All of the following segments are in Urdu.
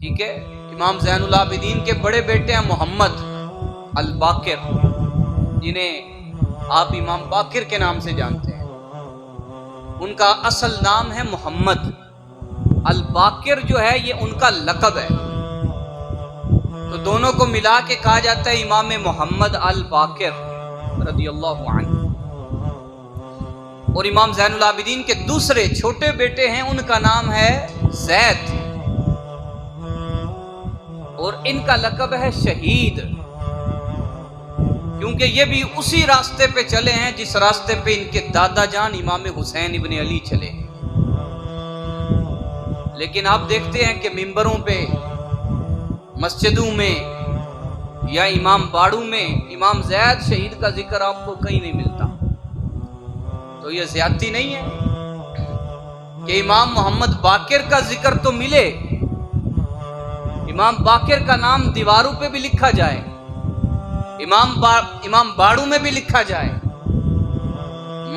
ٹھیک ہے، امام زین العابدین کے بڑے بیٹے ہیں محمد الباقر، جنہیں آپ امام باقر کے نام سے جانتے ہیں۔ ان کا اصل نام ہے محمد، الباقر جو ہے یہ ان کا لقب ہے، تو دونوں کو ملا کے کہا جاتا ہے امام محمد الباقر رضی اللہ عنہ۔ اور امام زین العابدین کے دوسرے چھوٹے بیٹے ہیں، ان کا نام ہے زید، اور ان کا لقب ہے شہید، کیونکہ یہ بھی اسی راستے پہ چلے ہیں جس راستے پہ ان کے دادا جان امام حسین ابن علی چلے ہیں۔ لیکن آپ دیکھتے ہیں کہ ممبروں پہ، مسجدوں میں یا امام باڑوں میں امام زید شہید کا ذکر آپ کو کہیں نہیں ملتا، تو یہ زیادتی نہیں ہے کہ امام محمد باقر کا ذکر تو ملے، امام باقر کا نام دیواروں پہ بھی لکھا جائے، امام باڑوں میں بھی لکھا جائے،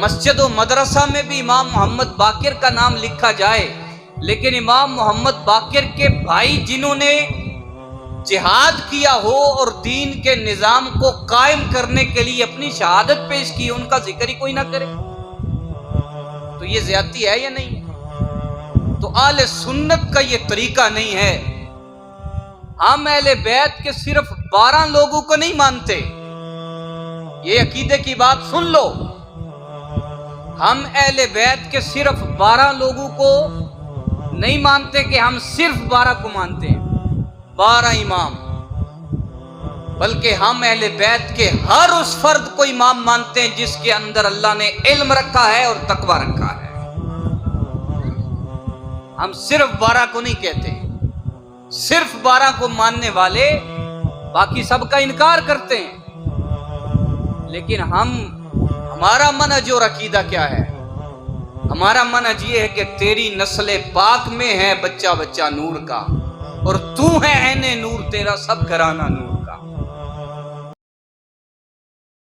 مسجد و مدرسہ میں بھی امام محمد باقر کا نام لکھا جائے، لیکن امام محمد باقر کے بھائی جنہوں نے جہاد کیا ہو اور دین کے نظام کو قائم کرنے کے لیے اپنی شہادت پیش کی، ان کا ذکر ہی کوئی نہ کرے، تو یہ زیادتی ہے یا نہیں؟ تو اہل سنت کا یہ طریقہ نہیں ہے۔ ہم اہل بیت کے صرف 12 لوگوں کو نہیں مانتے، یہ عقیدے کی بات سن لو، ہم اہل بیت کے صرف 12 لوگوں کو نہیں مانتے کہ ہم صرف 12 کو مانتے ہیں، 12 امام، بلکہ ہم اہل بیت کے ہر اس فرد کو امام مانتے ہیں جس کے اندر اللہ نے علم رکھا ہے اور تقوی رکھا ہے۔ ہم صرف 12 کو نہیں کہتے، صرف 12 کو ماننے والے باقی سب کا انکار کرتے ہیں، لیکن ہمارا منہج اور عقیدہ کیا ہے؟ ہمارا منہج یہ ہے کہ تیری نسل پاک میں ہے بچہ بچہ نور کا، اور تو ہے عین نور، تیرا سب گھرانہ نور۔